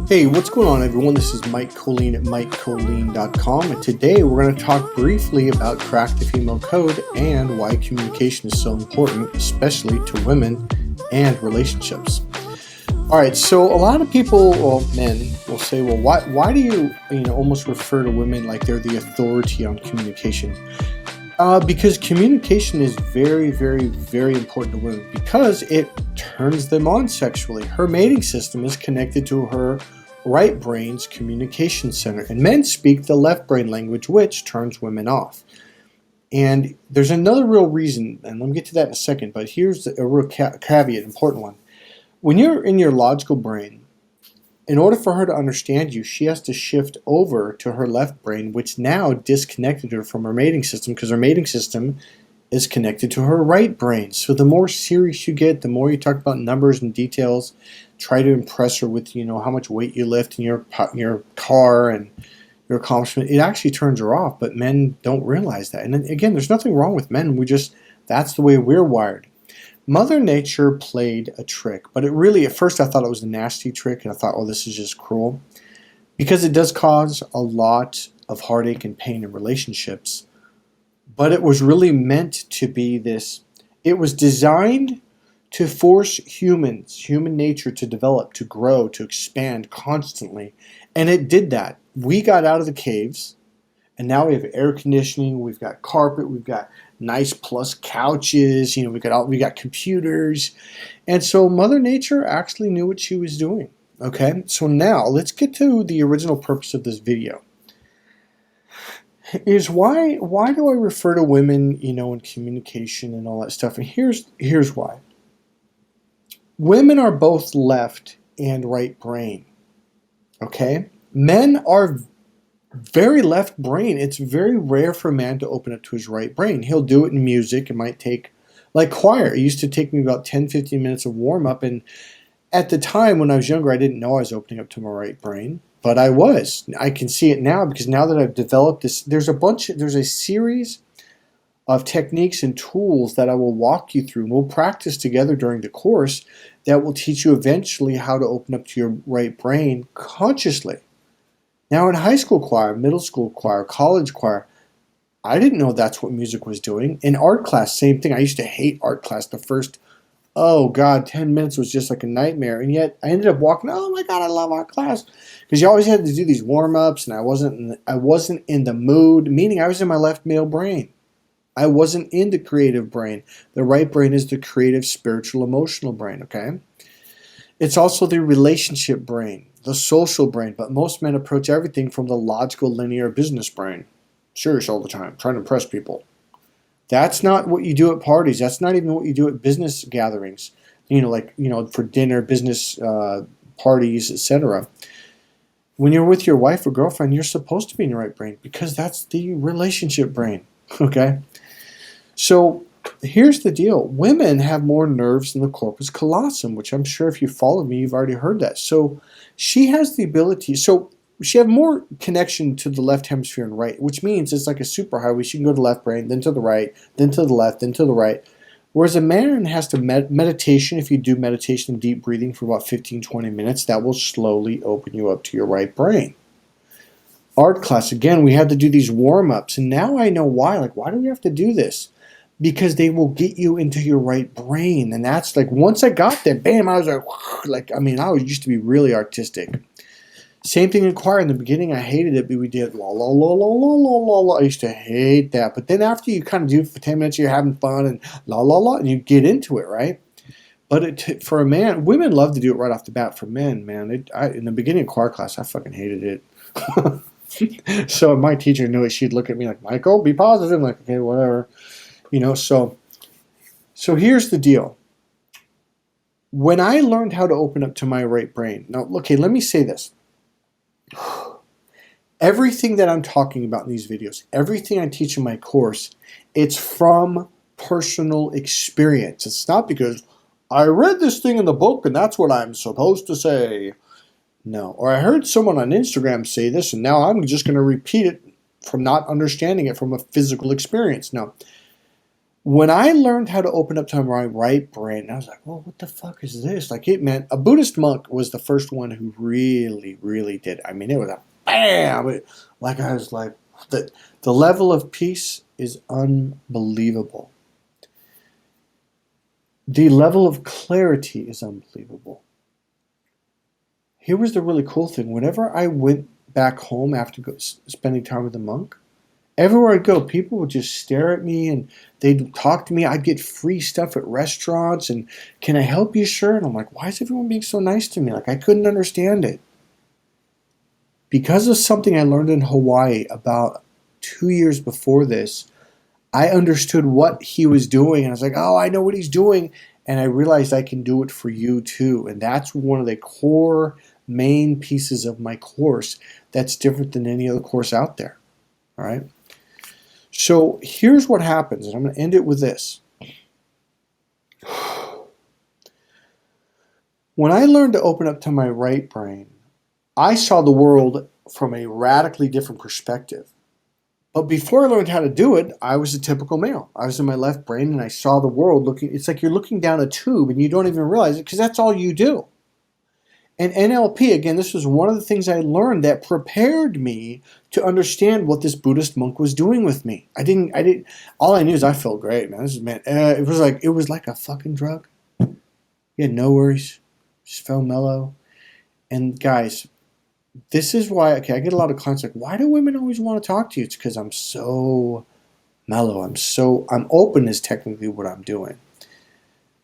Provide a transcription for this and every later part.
Hey, what's going on, everyone? This is Mike Colleen at MikeColleen.com, and today we're going to talk briefly about Crack the Female Code and why communication is so important, especially to women and relationships. All right, so a lot of people, well, men, will say, well, why do you almost refer to women like they're the authority on communication? Because communication is very, very, very important to women because it turns them on sexually. Her mating system is connected to her right brain's communication center, and men speak the left brain language, which turns women off. And there's another real reason, and let me get to that in a second, but here's a real caveat, important one. When you're in your logical brain, in order for her to understand you, she has to shift over to her left brain, which now disconnected her from her mating system because her mating system is connected to her right brain. So the more serious you get, the more you talk about numbers and details, try to impress her with, how much weight you lift in your car and your accomplishment, it actually turns her off, but men don't realize that. And again, there's nothing wrong with men. That's the way we're wired. Mother Nature played a trick, but it really, at first I thought it was a nasty trick, and I thought, oh, this is just cruel, because it does cause a lot of heartache and pain in relationships. But it was really meant to be this. It was designed to force human nature to develop, to grow, to expand constantly. And it did that. We got out of the caves, and now we have air conditioning, we've got carpet, we've got nice plus couches, we got computers. And so Mother Nature actually knew what she was doing. Okay? So now let's get to the original purpose of this video. Is why do I refer to women, in communication and all that stuff? And here's why. Women are both left and right brain. Okay? Men are very left brain. It's very rare for a man to open up to his right brain. He'll do it in music. It might take, like choir. It used to take me about 10-15 minutes of warm up, and at the time when I was younger, I didn't know I was opening up to my right brain. But I was. I can see it now because now that I've developed this, there's a series of techniques and tools that I will walk you through. And we'll practice together during the course that will teach you eventually how to open up to your right brain consciously. Now in high school choir, middle school choir, college choir, I didn't know that's what music was doing. In art class, same thing. I used to hate art class. The first 10 minutes was just like a nightmare. And yet I ended up walking, oh my God, I love art class. Because you always had to do these warm-ups, and I wasn't in the mood, meaning I was in my left male brain. I wasn't in the creative brain. The right brain is the creative, spiritual, emotional brain, okay? It's also the relationship brain, the social brain, but most men approach everything from the logical, linear business brain. Serious all the time, trying to impress people. That's not what you do at parties. That's not even what you do at business gatherings. For dinner, business parties, etc. When you're with your wife or girlfriend, you're supposed to be in your right brain because that's the relationship brain, okay? So here's the deal. Women have more nerves than the corpus callosum, which I'm sure if you follow me, you've already heard that. So she has the ability, she have more connection to the left hemisphere and right, which means it's like a superhighway. She can go to the left brain, then to the right, then to the left, then to the right. Whereas a man has to meditation. If you do meditation and deep breathing for about 15-20 minutes, that will slowly open you up to your right brain. Art class, again, we had to do these warm-ups, and now I know why. Like, why do we have to do this? Because they will get you into your right brain. And that's like, once I got there, bam, I was I used to be really artistic. Same thing in choir. In the beginning, I hated it, but we did la la la la la la la la. I used to hate that. But then after you kind of do it for 10 minutes, you're having fun and la la la, and you get into it, right? But for a man, women love to do it right off the bat. For men, man, in the beginning of choir class, I fucking hated it. So my teacher knew it. She'd look at me like, Michael, be positive. I'm like, okay, whatever. So here's the deal. When I learned how to open up to my right brain, now, okay, let me say this. Everything that I'm talking about in these videos, everything I teach in my course, it's from personal experience. It's not because I read this thing in the book and that's what I'm supposed to say. No. Or I heard someone on Instagram say this and now I'm just going to repeat it from not understanding it from a physical experience. No. When I learned how to open up to my right brain, I was like, well, what the fuck is this? Like, it meant a Buddhist monk was the first one who really, really did. I mean, it was a bam. Like, I was like, the level of peace is unbelievable. The level of clarity is unbelievable. Here was the really cool thing. Whenever I went back home after spending time with the monk, everywhere I'd go, people would just stare at me and they'd talk to me. I'd get free stuff at restaurants and, can I help you, sir? And I'm like, why is everyone being so nice to me? Like, I couldn't understand it. Because of something I learned in Hawaii about 2 years before this, I understood what he was doing. And I was like, oh, I know what he's doing. And I realized I can do it for you too. And that's one of the core main pieces of my course that's different than any other course out there. All right. So here's what happens, and I'm going to end it with this. When I learned to open up to my right brain, I saw the world from a radically different perspective. But before I learned how to do it, I was a typical male. I was in my left brain and I saw the world looking, it's like you're looking down a tube and you don't even realize it because that's all you do. And NLP, again, this was one of the things I learned that prepared me to understand what this Buddhist monk was doing with me. All I knew is I felt great, man. It was like a fucking drug. You had no worries. Just felt mellow. And guys, this is why, I get a lot of clients like, why do women always want to talk to you? It's because I'm so mellow. I'm open is technically what I'm doing.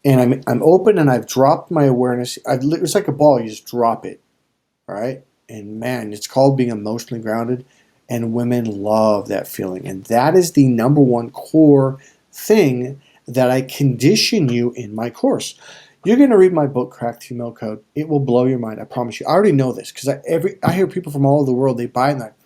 And I'm open and I've dropped my awareness. It's like a ball. You just drop it. All right. And man, it's called being emotionally grounded. And women love that feeling. And that is the number one core thing that I condition you in my course. You're going to read my book, Cracked Female Code. It will blow your mind. I promise you. I already know this because I hear people from all over the world. They buy it and they're like,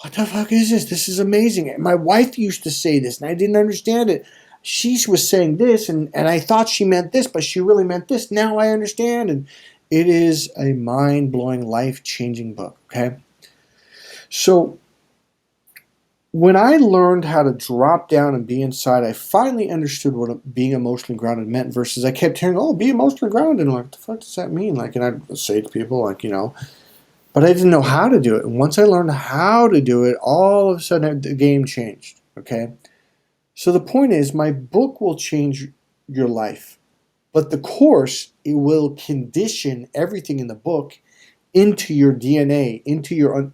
what the fuck is this? This is amazing. My wife used to say this and I didn't understand it. She was saying this and I thought she meant this, but she really meant this. Now I understand. And it is a mind-blowing, life-changing book, okay? So when I learned how to drop down and be inside, I finally understood what being emotionally grounded meant versus I kept hearing, oh, be emotionally grounded. And I'm like, what the fuck does that mean? Like, and I'd say to people, like, but I didn't know how to do it. And once I learned how to do it, all of a sudden the game changed, okay? So the point is, my book will change your life, but the course, it will condition everything in the book into your DNA,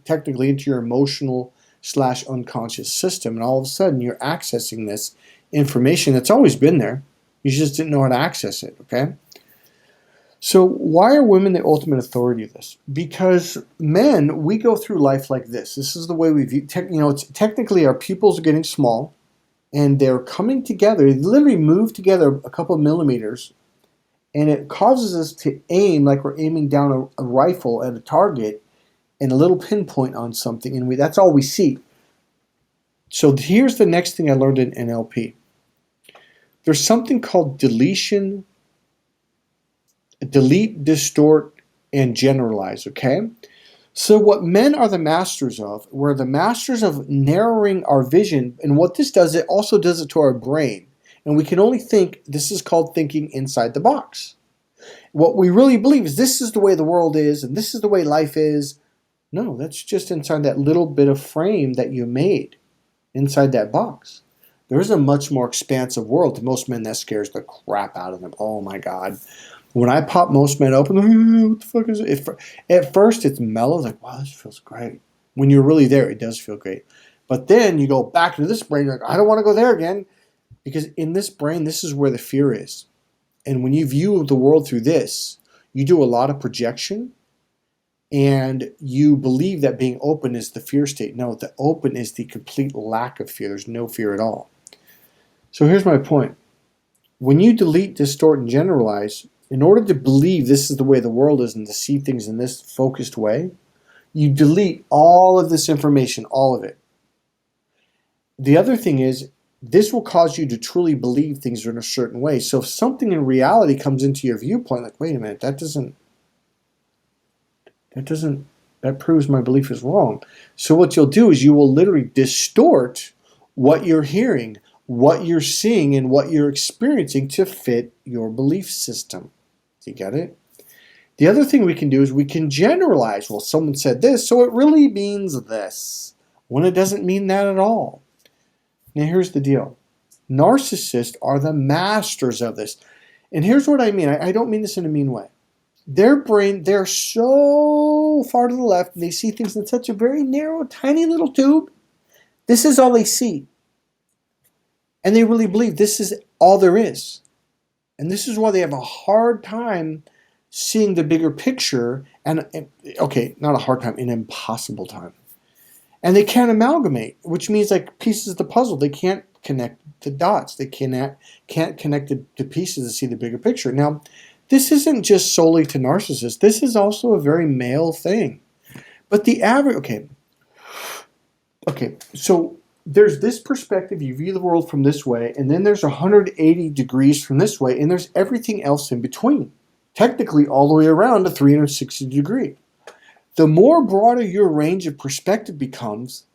technically into your emotional / unconscious system. And all of a sudden, you're accessing this information that's always been there. You just didn't know how to access it, okay? So why are women the ultimate authority of this? Because men, we go through life like this. This is the way we view, it's technically our pupils are getting small, and they're coming together. They literally move together a couple of millimeters, and it causes us to aim like we're aiming down a rifle at a target and a little pinpoint on something, and that's all we see. So here's the next thing I learned in NLP. There's something called delete, distort, and generalize, okay? So what men are the masters of, we're the masters of narrowing our vision, and what this does, it also does it to our brain. And we can only think, this is called thinking inside the box. What we really believe is this is the way the world is, and this is the way life is. No, that's just inside that little bit of frame that you made, inside that box. There is a much more expansive world. To most men, that scares the crap out of them. Oh my God. When I pop most men open, what the fuck is it? At first, it's mellow, like, wow, this feels great. When you're really there, it does feel great. But then you go back to this brain, you're like, I don't want to go there again. Because in this brain, this is where the fear is. And when you view the world through this, you do a lot of projection, and you believe that being open is the fear state. No, the open is the complete lack of fear. There's no fear at all. So here's my point. When you delete, distort, and generalize, in order to believe this is the way the world is and to see things in this focused way, you delete all of this information, all of it. The other thing is, this will cause you to truly believe things are in a certain way. So if something in reality comes into your viewpoint, like, wait a minute, that proves my belief is wrong. So what you'll do is you will literally distort what you're hearing what you're seeing and what you're experiencing to fit your belief system. Do you get it? The other thing we can do is we can generalize. Well, someone said this, so it really means this, when it doesn't mean that at all. Now, here's the deal. Narcissists are the masters of this. And here's what I mean. I don't mean this in a mean way. Their brain, they're so far to the left, and they see things in such a very narrow, tiny little tube. This is all they see. And they really believe this is all there is. And this is why they have a hard time seeing the bigger picture. And okay, not a hard time, an impossible time. And they can't amalgamate, which means like pieces of the puzzle. They can't connect the dots. They can't connect the pieces to see the bigger picture. Now, this isn't just solely to narcissists. This is also a very male thing. But the average, okay, so there's this perspective. You view the world from this way, and then there's 180 degrees from this way, and there's everything else in between. Technically, all the way around to 360 degree. The more broader your range of perspective becomes,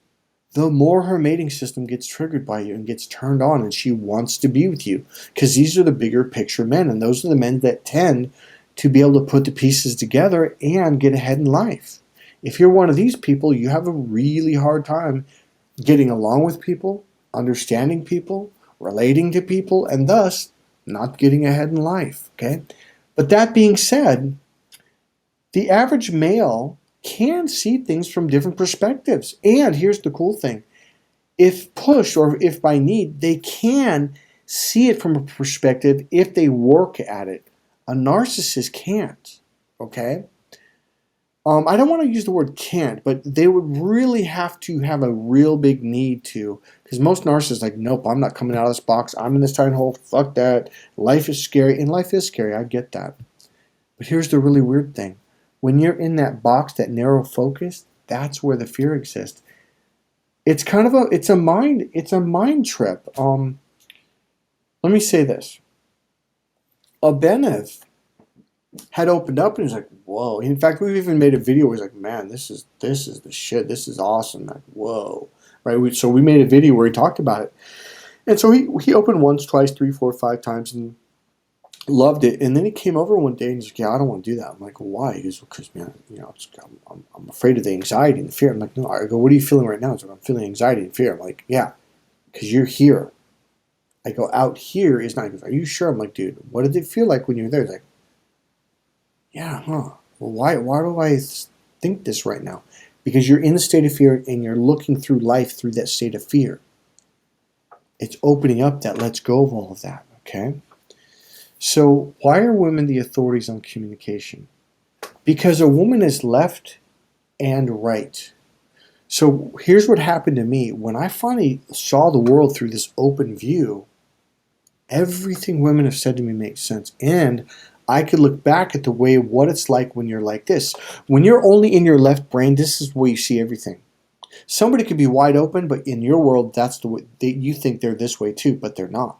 the more her mating system gets triggered by you and gets turned on, and she wants to be with you. Because these are the bigger picture men, and those are the men that tend to be able to put the pieces together and get ahead in life. If you're one of these people, you have a really hard time getting along with people, understanding people, relating to people, and thus not getting ahead in life. Okay? But that being said, the average male can see things from different perspectives. And here's the cool thing. If pushed or if by need, they can see it from a perspective if they work at it. A narcissist can't. Okay? I don't want to use the word can't, but they would really have to have a real big need to. Because most narcissists are like, nope, I'm not coming out of this box. I'm in this tiny hole. Fuck that. Life is scary. And life is scary. I get that. But here's the really weird thing. When you're in that box, that narrow focus, that's where the fear exists. It's kind of a mind trip. Let me say this. Abenev had opened up and he was like, whoa. In fact, we've even made a video where he's like, man, this is the shit. This is awesome. Like, whoa. Right? So we made a video where he talked about it. And so he opened once, twice, 3, 4, 5 times and loved it. And then he came over one day and he's like, yeah, I don't want to do that. I'm like, well, why? He goes, well, because, man, I'm afraid of the anxiety and the fear. I'm like, no. I go, what are you feeling right now? He's like, I'm feeling anxiety and fear. I'm like, yeah, because you're here. I go, out here is not. He goes, are you sure? I'm like, dude, what did it feel like when you were there? He's like, yeah, huh. Well, why do I think this right now? Because you're in the state of fear and you're looking through life through that state of fear. It's opening up that lets go of all of that, okay? So why are women the authorities on communication? Because a woman is left and right. So here's what happened to me. When I finally saw the world through this open view, everything women have said to me makes sense. And I could look back at the way of what it's like when you're like this. When you're only in your left brain, this is where you see everything. Somebody could be wide open, but in your world, that's the way you think they're this way too, but they're not.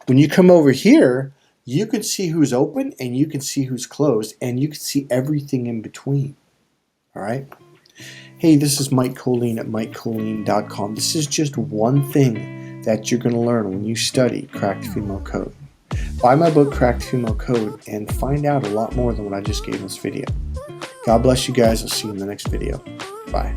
When you come over here, you can see who's open and you can see who's closed, and you can see everything in between. All right? Hey, this is Mike Colleen at MikeColleen.com. This is just one thing that you're going to learn when you study Cracked Female Code. Buy my book, Cracked Female Code, and find out a lot more than what I just gave in this video. God bless you guys. I'll see you in the next video. Bye.